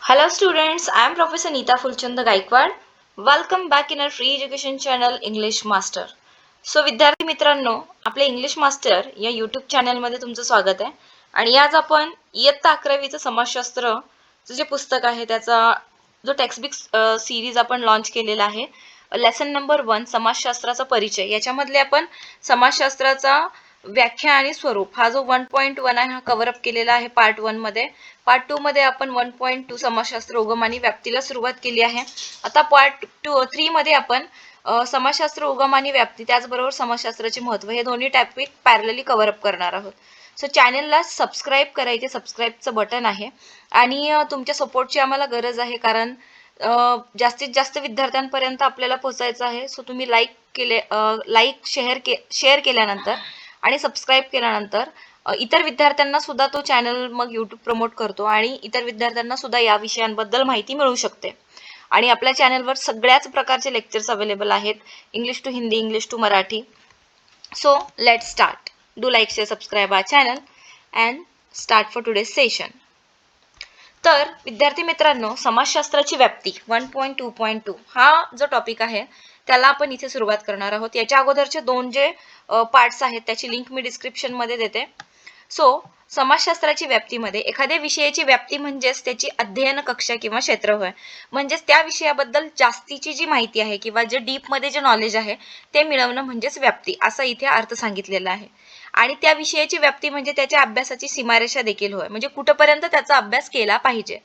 Hello students, I am Professor Neeta Fulchand Gaikwad. Welcome back in our free education channel English Master. विद्यार्थी मित्रांनो, आपल्या English master या YouTube चॅनलमध्ये तुमचं स्वागत आहे. आणि आज आपण इयत्ता 11वीचं समाजशास्त्रचं जे पुस्तक आहे त्याचा जो टेक्स्टबुक सिरीज आपण लॉन्च केलेला आहे. लेसन नंबर 1 समाजशास्त्राचा परिचय. याच्यामधले आपण समाजशास्त्राचा व्याख्या आणि स्वरूप हा जो 1.1 आहे हा कव्हर अप केलेला आहे पार्ट 1 मध्ये. पार्ट 2 मध्ये आपण 1.2 समाजशास्त्र उगम आणि व्याप्तीला सुरुवात केली आहे. आता पार्ट 3 मध्ये आपण समाजशास्त्र उगम आणि व्याप्ती त्याचबरोबर समाजशास्त्राचे महत्त्व हे दोन्ही टॉपिक पॅरलली कव्हर अप करणार आहोत. सो चॅनलला सबस्क्राईब करा, इथे सबस्क्राईबचं बटन आहे आणि तुमच्या सपोर्टची आम्हाला गरज आहे, कारण जास्तीत जास्त विद्यार्थ्यांपर्यंत आपल्याला पोहोचायचं आहे. सो तुम्ही लाईक शेअर केल्यानंतर आणि सबस्क्राईब केल्यानंतर इतर विद्यार्थ्यांना सुद्धा तो चॅनल मग यूट्यूब प्रमोट करतो आणि इतर विद्यार्थ्यांना सुद्धा या विषयांबद्दल माहिती मिळू शकते. आणि आपल्या चॅनलवर सगळ्याच प्रकारचे लेक्चर्स अवेलेबल आहेत, English to Hindi, English to Marathi. So let's start. Do like, share, subscribe our channel and start for today's session. तर विद्यार्थी मित्रांनो, समाजशास्त्राची व्याप्ती 1.2.2 हा जो टॉपिक आहे त्याला आपण इथे सुरुवात करणार आहोत. याच्या अगोदरचे दोन जे पार्ट्स आहेत त्याची लिंक मी डिस्क्रिप्शन मध्ये देते. सो समाजशास्त्राची व्याप्तीमध्ये एखाद्या विषयाची व्याप्ती म्हणजेच त्याची अध्ययन कक्षा किंवा क्षेत्र होय. म्हणजेच त्या विषयाबद्दल जास्तीची जी माहिती आहे किंवा जे डीप मध्ये जे नॉलेज आहे ते मिळवणं म्हणजेच व्याप्ती, असा इथे अर्थ सांगितलेला आहे. आणि त्या विषयाची व्याप्ती म्हणजे त्याच्या अभ्यासाची सीमारेषा देखील होय, म्हणजे कुठपर्यंत त्याचा अभ्यास केला पाहिजे.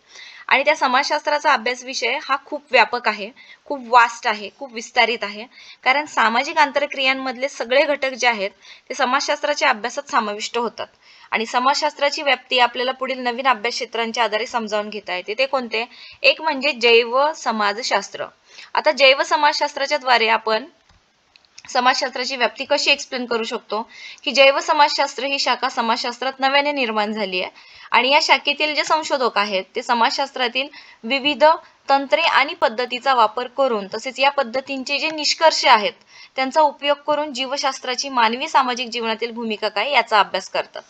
आणि त्या समाजशास्त्राचा अभ्यास विषय हा खूप व्यापक आहे, खूप वास्ट आहे, खूप विस्तारित आहे. कारण सामाजिक आंतरक्रियांमधले सगळे घटक जे आहेत ते समाजशास्त्राच्या अभ्यासात समाविष्ट होतात. आणि समाजशास्त्राची व्याप्ती आपल्याला पुढील नवीन अभ्यास क्षेत्रांच्या आधारे समजावून घेता येते. ते कोणते? एक म्हणजे जैव समाजशास्त्र. आता जैव समाजशास्त्राच्या द्वारे आपण समाजशास्त्राची व्याप्ती कशी एक्सप्लेन करू शकतो की जैव समाजशास्त्र ही शाखा समाजशास्त्रात नव्याने निर्माण झाली आहे. आणि या शाखेतील जे संशोधक आहेत ते समाजशास्त्रातील विविध तंत्रे आणि पद्धतीचा वापर करून, तसेच या पद्धतींचे जे निष्कर्ष आहेत त्यांचा उपयोग करून जीवशास्त्राची मानवी सामाजिक जीवनातील भूमिका काय याचा अभ्यास करतात.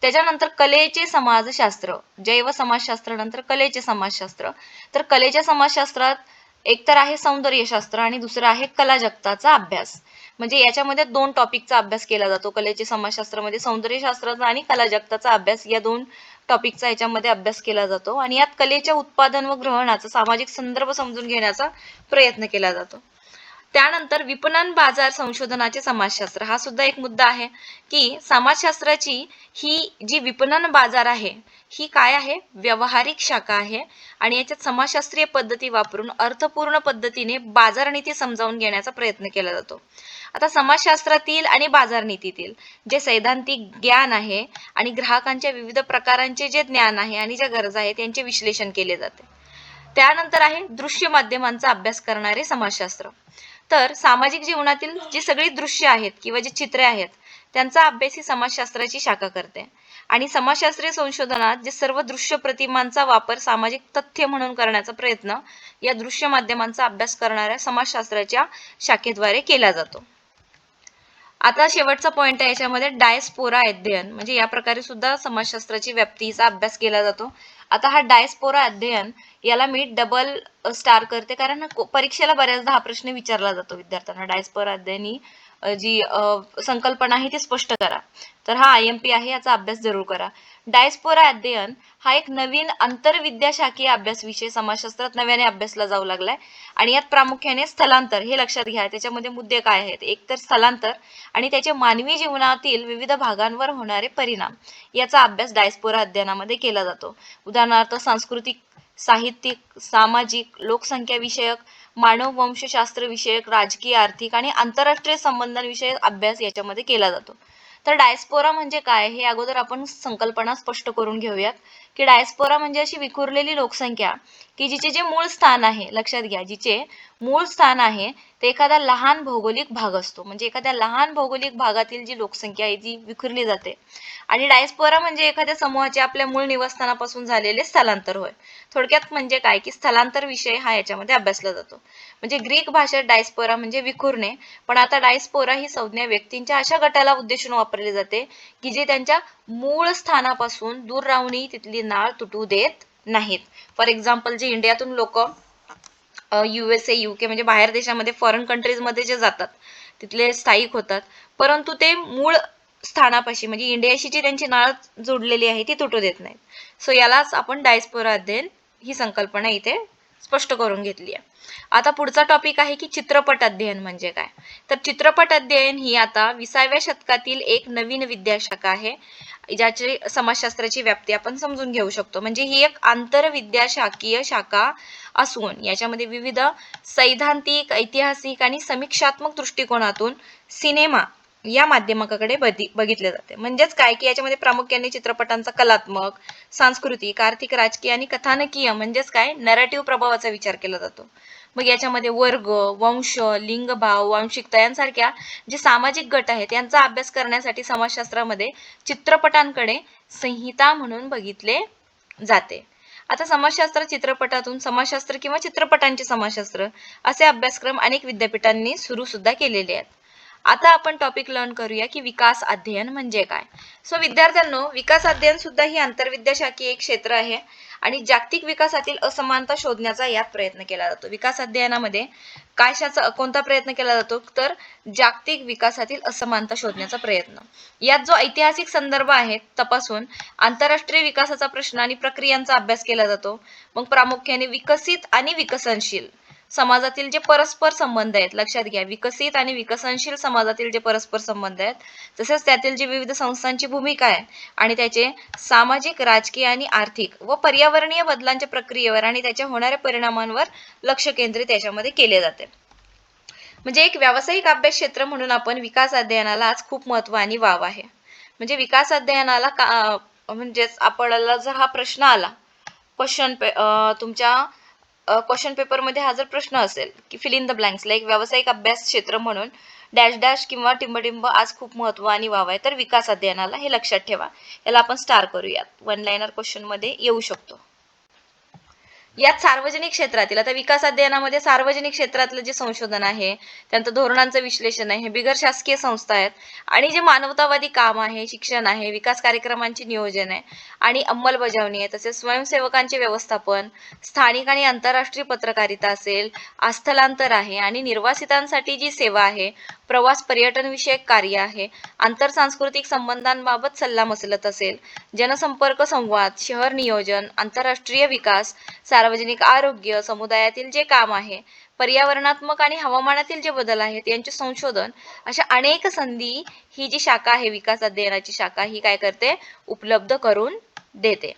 त्याच्यानंतर कलेचे समाजशास्त्र. जैव समाजशास्त्र नंतर कलेचे समाजशास्त्र. तर कलेच्या समाजशास्त्रात एक तर आहे सौंदर्यशास्त्र आणि दुसरं आहे कला जगताचा अभ्यास. म्हणजे याच्यामध्ये दोन टॉपिकचा अभ्यास केला जातो. कलेचे समाजशास्त्रामध्ये सौंदर्यशास्त्राचा आणि कला जगताचा अभ्यास या दोन टॉपिकचा याच्यामध्ये अभ्यास केला जातो. आणि यात कलेच्या उत्पादन व ग्रहणाचा सामाजिक संदर्भ समजून घेण्याचा प्रयत्न केला जातो. त्यानंतर विपणन बाजार संशोधनाचे समाजशास्त्र हा सुद्धा एक मुद्दा आहे की समाजशास्त्राची ही जी विपणन बाजार आहे ही काय आहे? व्यावहारिक शाखा आहे. आणि याच्यात समाजशास्त्रीय पद्धती वापरून अर्थपूर्ण पद्धतीने बाजारनीती समजावून घेण्याचा प्रयत्न केला जातो. आता समाजशास्त्रातील आणि बाजारनीतीतील जे सैद्धांतिक ज्ञान आहे आणि ग्राहकांच्या विविध प्रकारांचे जे ज्ञान आहे आणि ज्या गरजा आहेत यांचे विश्लेषण केले जाते. त्यानंतर आहे दृश्य माध्यमांचा अभ्यास करणारे समाजशास्त्र. तर सामाजिक जीवनातील जी सगळी दृश्य आहेत किंवा जी चित्रे आहेत त्यांचा अभ्यास ही समाजशास्त्राची शाखा करते. आणि समाजशास्त्रीय संशोधनात जे सर्व दृश्य प्रतिमांचा वापर सामाजिक तथ्य म्हणून करण्याचा प्रयत्न या दृश्य माध्यमांचा अभ्यास करणाऱ्या समाजशास्त्राच्या शाखेद्वारे केला जातो. आता शेवटचा पॉइंट आहे याच्यामध्ये डायस्पोरा अध्ययन. म्हणजे या प्रकारे सुद्धा समाजशास्त्राची व्याप्तीचा अभ्यास केला जातो. आता हा डायस्पोरा अध्ययन याला मी डबल स्टार करते, कारण परीक्षेला बऱ्याचदा हा प्रश्न विचारला जातो विद्यार्थ्यांना. डायस्पोरा अध्ययन ही जी संकल्पना आहे ती स्पष्ट करा. तर हा IMP आहे, याचा अभ्यास जरूर करा. डायस्पोरा अध्ययन हा एक नवीन आंतरविद्याशाखीय अभ्यास विषय समाजशास्त्रात नव्याने अभ्यासला जाऊ लागलाय. आणि यात प्रामुख्याने स्थलांतर हे लक्षात घ्या. त्याच्यामध्ये मुद्दे काय आहेत? एक तर स्थलांतर आणि त्याचे मानवी जीवनातील विविध भागांवर होणारे परिणाम याचा अभ्यास डायस्पोरा अध्ययनामध्ये केला जातो. उदाहरणार्थ सांस्कृतिक, साहित्यिक, सामाजिक, लोकसंख्या विषयक, मानव वंशशास्त्र विषयक, राजकीय, आर्थिक आणि आंतरराष्ट्रीय संबंधांविषयक अभ्यास याच्यामध्ये केला जातो. तर डायस्पोरा म्हणजे काय हे अगोदर आपण संकल्पना स्पष्ट करून घेऊयात की डायस्पोरा म्हणजे अशी विखुरलेली लोकसंख्या की जिचे जे मूळ स्थान आहे, लक्षात घ्या, जिचे मूळ स्थान आहे ते एखादा लहान भौगोलिक भाग असतो. म्हणजे एखाद्या लहान भौगोलिक भागातील जी लोकसंख्या आहे ती विखुरली जाते. आणि डायस्पोरा म्हणजे एखाद्या समूहाचे आपल्या मूळ निवासस्थानापासून झालेले स्थलांतर होय. थोडक्यात म्हणजे काय की स्थलांतर विषय हा याच्यामध्ये अभ्यासला जातो. म्हणजे ग्रीक भाषेत डायस्पोरा म्हणजे विखुरणे, पण आता डायस्पोरा ही संज्ञा व्यक्तींच्या अशा गटाला उद्देशून वापरली जाते की जे त्यांच्या मूळ स्थानापासून दूर राहूनही तिथली नाळ तुटू देत नाहीत. फॉर एक्झाम्पल जे इंडियातून लोक USA, UK म्हणजे बाहेर देशामध्ये फॉरेन कंट्रीजमध्ये जे जातात तिथले स्थायिक होतात, परंतु ते मूळ स्थानापाशी म्हणजे इंडियाशी जी त्यांची नाळ जोडलेली आहे ती तुटू देत नाहीत. सो यालाच आपण डायस्पोरा अध्ययन ही संकल्पना इथे स्पष्ट करून घेतली आहे. आता पुढचा टॉपिक आहे की चित्रपट अध्ययन म्हणजे काय. तर चित्रपट अध्ययन ही आता 20व्या शतकातील एक नवीन विद्याशाखा आहे, ज्याची समाजशास्त्राची व्याप्ती आपण समजून घेऊ शकतो. म्हणजे ही एक आंतरविद्याशाखीय शाखा असून याच्यामध्ये विविध सैद्धांतिक, ऐतिहासिक आणि समीक्षात्मक दृष्टिकोनातून सिनेमा या माध्यमाकडे बघितले जाते. म्हणजेच काय की याच्यामध्ये प्रामुख्याने चित्रपटांचा कलात्मक, सांस्कृतिक, आर्थिक, राजकीय आणि कथानकीय म्हणजेच काय नरेटिव्ह प्रभावाचा विचार केला जातो. मग याच्यामध्ये वर्ग, वंश, लिंगभाव, वांशिकता यांसारख्या जे सामाजिक गट आहेत यांचा अभ्यास करण्यासाठी समाजशास्त्रामध्ये चित्रपटांकडे संहिता म्हणून बघितले जाते. आता समाजशास्त्र चित्रपटातून समाजशास्त्र किंवा चित्रपटांचे समाजशास्त्र असे अभ्यासक्रम अनेक विद्यापीठांनी सुरू सुद्धा केलेले आहेत. आता आपण टॉपिक लर्न करूया की विकास अध्ययन म्हणजे काय. सो विद्यार्थ्यांनो, विकास अध्ययन सुद्धा ही आंतरविद्याशाखीय एक क्षेत्र आहे आणि जागतिक विकासातील असमानता शोधण्याचा यात प्रयत्न केला जातो. विकास अध्ययनामध्ये कोणता प्रयत्न केला जातो, तर जागतिक विकासातील असमानता शोधण्याचा प्रयत्न. यात जो ऐतिहासिक संदर्भ आहे तपासून आंतरराष्ट्रीय विकासाचा प्रश्न आणि प्रक्रियांचा अभ्यास केला जातो. मग प्रामुख्याने विकसित आणि विकसनशील समाजातील जे परस्पर संबंध आहेत, लक्षात घ्या, विकसित आणि विकसनशील समाजातील जे परस्पर संबंध आहेत, तसेच त्यातील जे विविध संस्थांची भूमिका आहे आणि त्याचे सामाजिक, राजकीय आणि आर्थिक व पर्यावरणीय बदलांच्या प्रक्रियेवर आणि त्याच्या होणाऱ्या परिणामांवर लक्ष केंद्रित याच्यामध्ये केले जाते. म्हणजे एक व्यावसायिक अभ्यास क्षेत्र म्हणून आपण विकास अध्ययनाला आज खूप महत्व आणि वाव आहे. म्हणजे विकास अध्ययनाला म्हणजेच आपल्याला जर हा प्रश्न आला तुमच्या क्वेश्चन पेपर मध्ये हा जर प्रश्न असेल की फिल इन द ब्लँक्सला एक व्यावसायिक अभ्यास क्षेत्र म्हणून डॅश डॅश किंवा टिंबटिंब आज खूप महत्व आणि वाव आहे, तर विकास अध्ययनाला हे लक्षात ठेवा. याला आपण स्टार करूयात. वन लाइनर क्वेश्चन मध्ये येऊ शकतो. यात सार्वजनिक क्षेत्रातील, आता विकास अध्ययनामध्ये सार्वजनिक क्षेत्रातलं जे संशोधन आहे, त्यानंतर धोरणांचं विश्लेषण आहे, बिगर शासकीय संस्था आहेत आणि जे मानवतावादी काम आहे, शिक्षण आहे, विकास कार्यक्रमांचे नियोजन आहे आणि अंमलबजावणी आहे, तसेच स्वयंसेवकांचे व्यवस्थापन, स्थानिक आणि आंतरराष्ट्रीय पत्रकारिता असेल, स्थलांतर आहे आणि निर्वासितांसाठी जी सेवा आहे, प्रवास पर्यटन विषयक कार्य आहे, आंतरसांस्कृतिक संबंधांबाबत सल्लामसलत असेल, जनसंपर्क संवाद, शहर नियोजन, आंतरराष्ट्रीय विकास, सार्वजनिक आरोग्य, समुदायातील जे काम आहे, पर्यावरणात्मक आणि हवामानातील जे बदल आहेत यांचे संशोधन, अशा अनेक संधी ही जी शाखा आहे, विकास अध्ययनाची शाखा, ही काय करते, उपलब्ध करून देते.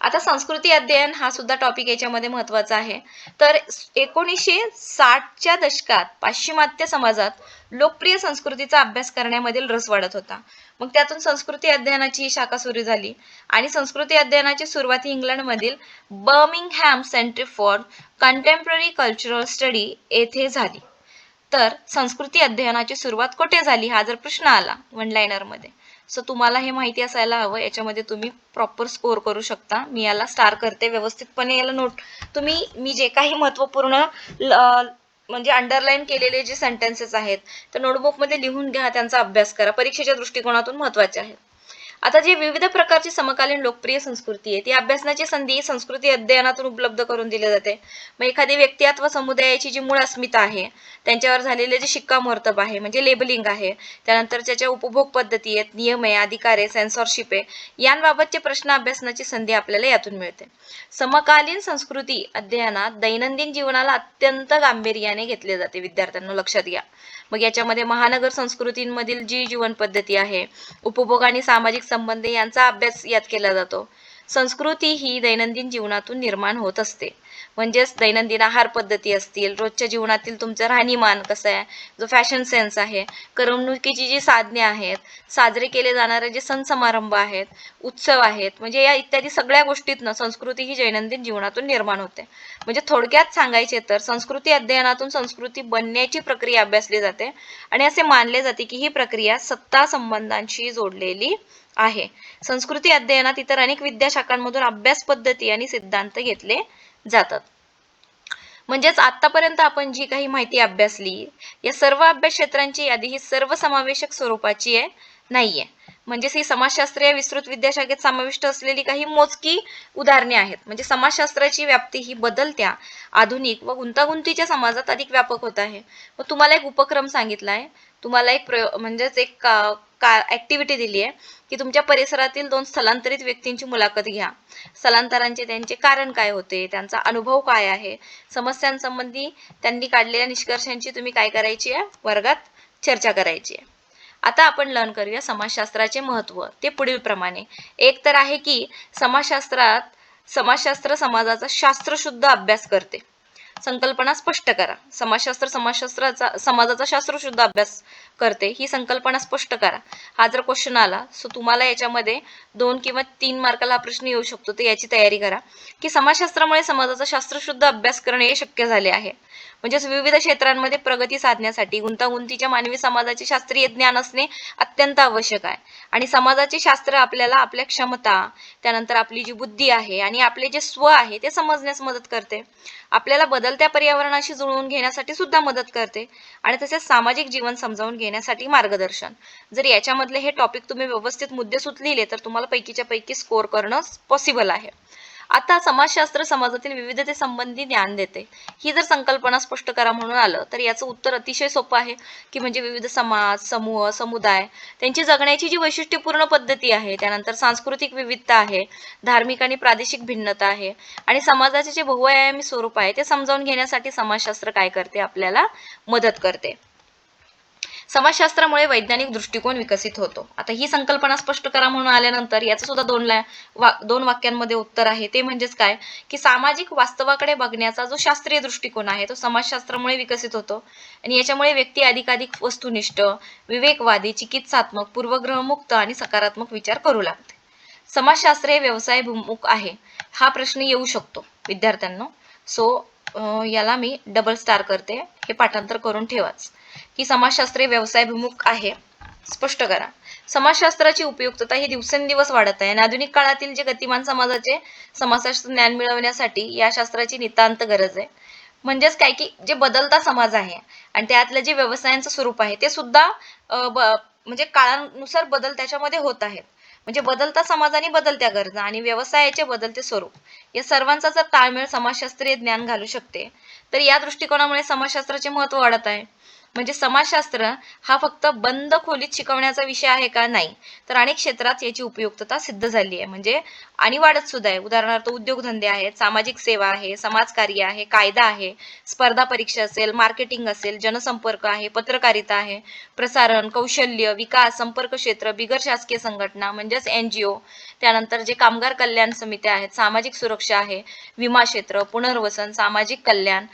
आता संस्कृती अध्ययन हा सुद्धा टॉपिक याच्यामध्ये महत्वाचा आहे. तर 1960च्या दशकात पाश्चिमात्य समाजात लोकप्रिय संस्कृतीचा अभ्यास करण्यामधील रस वाढत होता. मग त्यातून संस्कृती अध्ययनाची ही शाखा सुरू झाली आणि संस्कृती अध्ययनाची सुरुवात इंग्लंडमधील Birmingham centre for contemporary cultural study येथे झाली. तर संस्कृती अध्ययनाची सुरुवात कुठे झाली हा जर प्रश्न आला वन लाइनर मध्ये, सो तुम्हाला हे माहिती असायला हवं. याच्यामध्ये तुम्ही प्रॉपर स्कोर करू शकता. मी याला स्टार करते, व्यवस्थितपणे याला नोट. मी जे काही महत्वपूर्ण म्हणजे अंडरलाईन केलेले जे सेंटेन्सेस आहेत तर नोटबुक मध्ये लिहून घ्या, त्यांचा अभ्यास करा, परीक्षेच्या दृष्टिकोनातून महत्वाचे आहेत. आता जे विविध प्रकारची समकालीन लोकप्रिय संस्कृती आहे ती अभ्यासनाची संधी संस्कृती अध्ययनातून उपलब्ध करून दिली जाते. मग एखादी व्यक्ती अथवा समुदायाची जी मूळ अस्मिता आहे, त्यांच्यावर झालेले जे शिक्कामोर्तब आहे म्हणजे लेबलिंग आहे, त्यानंतर त्याच्या उपभोग पद्धती आहेत, नियम आहे, अधिकार आहे, सेन्सॉरशिप आहे, यांबाबतचे प्रश्न अभ्यासनाची संधी आपल्याला यातून मिळते. समकालीन संस्कृती अध्ययनात दैनंदिन जीवनाला अत्यंत गांभीर्याने घेतले जाते. विद्यार्थ्यांना लक्षात घ्या. मग याच्यामध्ये महानगर संस्कृतींमधील जी जीवन पद्धती आहे, उपभोग आणि सामाजिक संबंध यांचा अभ्यास यात केला जातो. संस्कृती ही दैनंदिन जीवनातून निर्माण होत असते. म्हणजेच दैनंदिन आहार पद्धती असतील, रोजच्या जीवनातील तुमचं राहणीमान कसं आहे, जो फॅशन सेन्स आहे, करमणुकीची जी साधने आहेत, साजरे केले जाणारे जे सण समारंभ आहेत, उत्सव आहेत, म्हणजे या इत्यादी सगळ्या गोष्टीतनं संस्कृती ही दैनंदिन जीवनातून निर्माण होते. म्हणजे थोडक्यात सांगायचे तर संस्कृती अध्ययनातून संस्कृती बनण्याची प्रक्रिया अभ्यासली जाते आणि असे मानले जाते की ही प्रक्रिया सत्ता संबंधांशी जोडलेली आहे. संस्कृती अध्ययनात इतर अनेक विद्याशाखांमधून अभ्यास पद्धती आणि सिद्धांत घेतले जातात. म्हणजेच आतापर्यंत आपण जी काही माहिती अभ्यासली या सर्व अभ्यास क्षेत्रांची यादी ही सर्वसमावेशक स्वरूपाची आहे नाहीये. म्हणजेच ही समाजशास्त्र या विस्तृत विद्याशाखेत समाविष्ट असलेली काही मोजकी उदाहरणे आहेत. म्हणजे समाजशास्त्राची व्याप्ती ही बदलत्या आधुनिक व गुंतागुंतीच्या समाजात अधिक व्यापक होत आहे. व तुम्हाला एक उपक्रम सांगितला आहे, तुम्हाला एक म्हणजेच एक ऍक्टिव्हिटी दिली आहे की तुमच्या परिसरातील 2 स्थलांतरित व्यक्तींची मुलाखत घ्या. स्थलांतरांचे त्यांचे कारण काय होते, त्यांचा अनुभव काय आहे, समस्यांसंबंधी त्यांनी काढलेल्या निष्कर्षांची तुम्ही काय करायची आहे, वर्गात चर्चा करायची आहे. आता आपण लर्न करूया समाजशास्त्राचे महत्त्व. ते पुढील प्रमाणे. एक तर आहे की समाजशास्त्र समाजाचा शास्त्रशुद्ध अभ्यास करते. संकल्पना स्पष्ट करा. समाजशास्त्राचा समाजाचा शास्त्रशुद्ध अभ्यास करते, ही संकल्पना स्पष्ट करा. हा जर क्वेश्चन आला सो तुम्हाला याच्यामध्ये 2 किंवा 3 मार्काला हा प्रश्न येऊ शकतो, तर याची तयारी करा की समाजशास्त्रामुळे समाजाचा शास्त्रशुद्ध अभ्यास करणे हे शक्य झाले आहे. म्हणजेच विविध क्षेत्रांमध्ये प्रगती साधण्यासाठी गुंतागुंतीच्या मानवी समाजाचे शास्त्रीय ज्ञान असणे अत्यंत आवश्यक आहे. आणि समाजाचे शास्त्र आपल्याला आपल्या क्षमता, त्यानंतर आपली जी बुद्धी आहे आणि आपले जे स्व आहे ते समजण्यास मदत करते. आपल्याला बदलत्या पर्यावरणाशी जुळवून घेण्यासाठी सुद्धा मदत करते आणि तसेच सामाजिक जीवन समजावून घेण्यासाठी मार्गदर्शन. जर याच्यामधले हे टॉपिक तुम्ही व्यवस्थित मुद्देसूद लिहिले तर तुम्हाला पैकीच्या पैकी स्कोर करणं पॉसिबल आहे. आता समाजशास्त्र समाजातील विविधते संबंधी ज्ञान देते. ही जर संकल्पना स्पष्ट करा म्हणून आलं तर याचं उत्तर अतिशय सोपं आहे की म्हणजे विविध समाज, समूह, समुदाय त्यांची जगण्याची जी वैशिष्ट्यपूर्ण पद्धती आहे, त्यानंतर सांस्कृतिक विविधता आहे, धार्मिक आणि प्रादेशिक भिन्नता आहे आणि समाजाचे जे बहुआयामी स्वरूप आहे ते समजावून घेण्यासाठी समाजशास्त्र काय करते, आपल्याला मदत करते. समाजशास्त्रामुळे वैज्ञानिक दृष्टिकोन विकसित होतो. आता ही संकल्पना स्पष्ट करा म्हणून आल्यानंतर याचं सुद्धा 2 वाक्यांमध्ये उत्तर आहे. ते म्हणजेच काय की सामाजिक वास्तवाकडे बघण्याचा जो शास्त्रीय दृष्टिकोन आहे तो समाजशास्त्रामुळे विकसित होतो आणि याच्यामुळे व्यक्ती अधिकाधिक वस्तुनिष्ठ, विवेकवादी, चिकित्सात्मक, पूर्वग्रहमुक्त आणि सकारात्मक विचार करू लागते. समाजशास्त्र हे व्यवसायाभिमुख आहे, हा प्रश्न येऊ शकतो विद्यार्थ्यांनो. सो याला मी डबल स्टार करते, हे पाठांतर करून ठेवाच की समाजशास्त्र व्यवसायाभिमुख आहे. स्पष्ट करा. समाजशास्त्राची उपयुक्तता ही दिवसेंदिवस वाढत आहे आणि आधुनिक काळातील जे गतिमान समाजाचे समाजशास्त्र ज्ञान मिळवण्यासाठी या शास्त्राची नितांत गरज आहे. म्हणजेच काय की जे बदलता समाज आहे आणि त्यातलं जे व्यवसायांचं स्वरूप आहे ते सुद्धा म्हणजे काळानुसार बदल त्याच्यामध्ये होत आहेत. म्हणजे बदलता समाज आणि बदलत्या गरजा आणि व्यवसायाचे बदलते स्वरूप या सर्वांचा जर ताळमेळ समाजशास्त्रीय ज्ञान घालू शकते तर या दृष्टिकोनामुळे समाजशास्त्राचे महत्त्व वाढत आहे. म्हणजे समाजशास्त्र हा फक्त बंद खोलीत शिकवण्याचा विषय आहे का, नाही, तर अनेक क्षेत्रात याची उपयुक्तता सिद्ध झाली आहे. म्हणजे आणि वाढत सुद्धा आहे. उदाहरणार्थ उद्योगधंदे आहेत, सामाजिक सेवा आहे, समाजकार्य आहे, कायदा आहे, स्पर्धा परीक्षा असेल, मार्केटिंग असेल, जनसंपर्क आहे, पत्रकारिता आहे, प्रसारण, कौशल्य विकास, संपर्क क्षेत्र, बिगर शासकीय संघटना म्हणजेच NGO, त्यानंतर जे कामगार कल्याण समित्या आहेत, सामाजिक सुरक्षा आहे, विमा क्षेत्र, पुनर्वसन, सामाजिक कल्याण,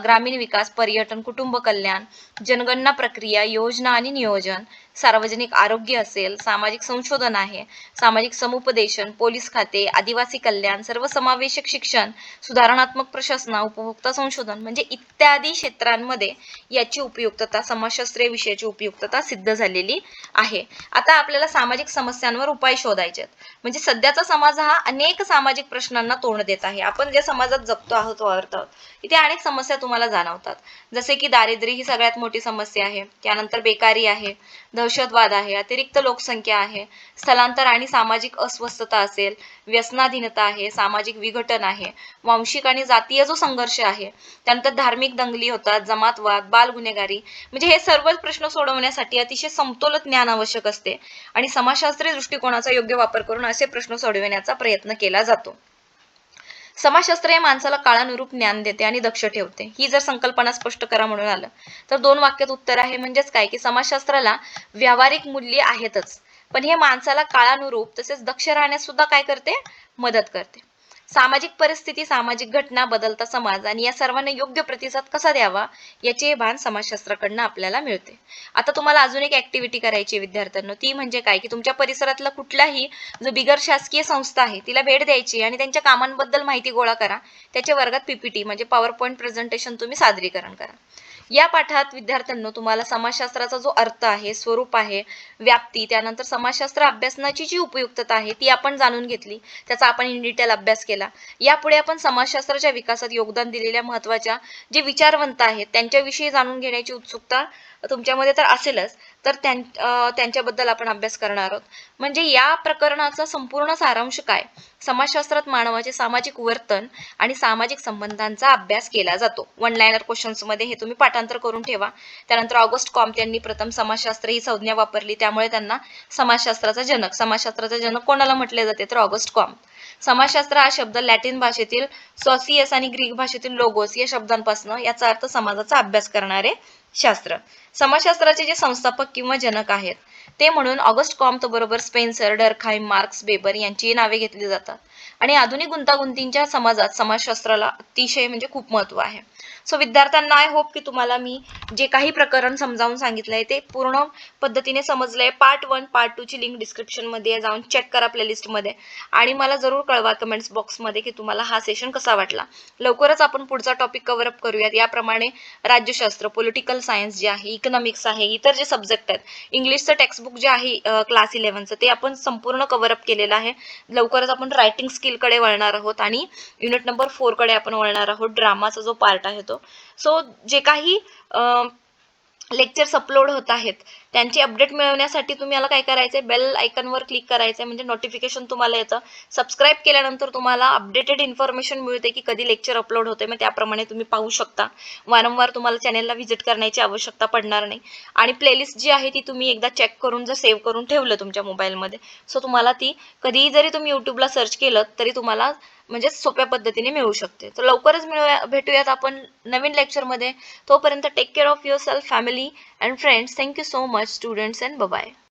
ग्रामीण विकास, पर्यटन, कुटुंब कल्याण, जनगणना प्रक्रिया, योजना आणि नियोजन, सार्वजनिक आरोग्य असेल, सामाजिक संशोधन आहे, सामाजिक समुपदेशन, पोलीस खाते, आदिवासी कल्याण, सर्वसमावेशक शिक्षण, सुधारणात्मक प्रशासना, उपभोक्ता संशोधन म्हणजे इत्यादी क्षेत्रांमध्ये याची उपयुक्तता, समाजशास्त्रीय विषयाची उपयुक्तता सिद्ध झालेली आहे. आता आपल्याला सामाजिक समस्यांवर उपाय शोधायचे आहेत. म्हणजे सध्याचा समाज हा अनेक सामाजिक प्रश्नांना तोंड देत आहे. आपण ज्या समाजात जगतो आहोत, वावरतो आहोत, इथे अनेक समस्या तुम्हाला जाणवतात. जसे की दारिद्र्य ही सगळ्यात मोठी समस्या आहे, त्यानंतर बेकारी आहे, दहशतवाद आहे, अतिरिक्त लोकसंख्या आहे, स्थलांतर आणि सामाजिक अस्वस्थता असेल, व्यसनाधीनता आहे, सामाजिक विघटन आहे, वांशिक आणि जातीय जो संघर्ष आहे, त्यानंतर धार्मिक दंगली होतात, जमातवाद, बाल गुन्हेगारी म्हणजे हे सर्व प्रश्न सोडवण्यासाठी अतिशय समतोल ज्ञान आवश्यक असते आणि समाजशास्त्रीय दृष्टिकोनाचा योग्य वापर करून असे प्रश्न सोडविण्याचा प्रयत्न केला जातो. समाजशास्त्र हे माणसाला काळानुरूप ज्ञान देते आणि दक्ष ठेवते. ही जर संकल्पना स्पष्ट करा म्हणून आलं तर 2 वाक्यात उत्तर आहे. म्हणजेच काय की समाजशास्त्राला व्यावहारिक मूल्ये आहेतच, पण हे माणसाला काळानुरूप तसेच दक्ष राहण्यास सुद्धा काय करते, मदत करते. सामाजिक परिस्थिती, सामाजिक घटना, बदलता समाज आणि या सर्वांना योग्य प्रतिसाद कसा द्यावा याचे भान समाजशास्त्राकडनं आपल्याला मिळते. आता तुम्हाला अजून एक ऍक्टिव्हिटी करायची विद्यार्थ्यांनो, ती म्हणजे काय की तुमच्या परिसरातला कुठलाही जो बिगर शासकीय संस्था आहे तिला भेट द्यायची आणि त्यांच्या कामांबद्दल माहिती गोळा करा. त्याच्या वर्गात PPT म्हणजे पॉवर पॉईंट प्रेझेंटेशन तुम्ही सादरीकरण करा. या पाठात विद्यार्थ्यांनो तुम्हाला समाजशास्त्राचा जो अर्थ आहे, स्वरूप आहे, व्याप्ती, त्यानंतर समाजशास्त्र अभ्यासनाची जी उपयुक्तता आहे ती आपण जाणून घेतली, त्याचा आपण इन डिटेल अभ्यास केला. यापुढे आपण समाजशास्त्राच्या विकासात योगदान दिलेल्या महत्त्वाच्या जे विचारवंत आहेत त्यांच्याविषयी जाणून घेण्याची उत्सुकता तुमच्यामध्ये तर असेलच, तर त्यांच्याबद्दल आपण अभ्यास करणार आहोत. म्हणजे या प्रकरणाचा संपूर्ण सारांश काय? समाजशास्त्रात मानवाचे सामाजिक वर्तन आणि सामाजिक संबंधांचा अभ्यास केला जातो. वन लाइनर क्वेश्चन्समध्ये हे तुम्ही पाठांतर करून ठेवा. त्यानंतर ऑगस्ट कॉम्ट यांनी प्रथम समाजशास्त्र ही संज्ञा वापरली, त्यामुळे त्यांना समाजशास्त्राचा जनक कोणाला म्हटले जाते तर ऑगस्ट कॉम्ट. समाजशास्त्र हा शब्द लॅटिन भाषेतील सॉसियस आणि ग्रीक भाषेतील लोगोस या शब्दांपासून याचा अर्थ समाजाचा अभ्यास करणारे शास्त्र. समाजशास्त्राचे जे संस्थापक किंवा जनक आहेत ते म्हणून ऑगस्ट कॉम्ट बरोबर स्पेन्सर, डर्खाइम, मार्क्स, वेबर यांची नावे घेतली जातात. आणि आधुनिक गुंतागुंतींच्या समाजात समाजशास्त्राला अतिशय म्हणजे खूप महत्व आहे. सो विद्यार्थ्यांना आय होप की तुम्हाला मी जे काही प्रकरण समजावून सांगितलंय ते पूर्ण पद्धतीने समजलंय. पार्ट 1 पार्ट 2 ची लिंक डिस्क्रिप्शन मध्ये जाऊन चेक करा प्लेलिस्ट मध्ये, आणि मला जरूर कळवा कमेंट्स बॉक्स मध्ये की तुम्हाला हा सेशन कसा वाटला. लवकरच आपण पुढचा टॉपिक कव्हर अप करूयात. याप्रमाणे राज्यशास्त्र, पॉलिटिकल सायन्स जे आहे, इकॉनॉमिक्स आहे, इतर जे सब्जेक्ट आहेत, इंग्लिशचं टेक्स्टबुक जे आहे क्लास 11चं ते आपण संपूर्ण कव्हर अप केलेलं आहे. लवकरच आपण रायटिंग स्किल कडे वळणार आहोत आणि युनिट नंबर 4 कडे आपण वळणार आहोत. ड्रामाचा जो पार्ट आहे तो. सो जे काही लेक्चर्स अपलोड होत आहेत त्यांची अपडेट मिळवण्यासाठी तुम्हाला काय करायचंय, बेल आयकॉनवर क्लिक करायचंय म्हणजे नोटिफिकेशन तुम्हाला येतं. सबस्क्राईब केल्यानंतर तुम्हाला अपडेटेड इन्फॉर्मेशन मिळते की कधी लेक्चर अपलोड होते, मग त्याप्रमाणे तुम्ही पाहू शकता. वारंवार तुम्हाला चॅनेलला व्हिजिट करण्याची आवश्यकता पडणार नाही. आणि प्लेलिस्ट जी आहे ती तुम्ही एकदा चेक करून जर सेव्ह करून ठेवलं तुमच्या मोबाईलमध्ये, सो तुम्हाला ती कधीही जरी तुम्ही युट्यूबला सर्च केलं तरी तुम्हाला म्हणजे सोप्या पद्धतीने मिळू शकते. तर लवकरच भेटूयात आपण नवीन लेक्चरमध्ये. तोपर्यंत take care of yourself, family and friends. Thank you so much students, and bye.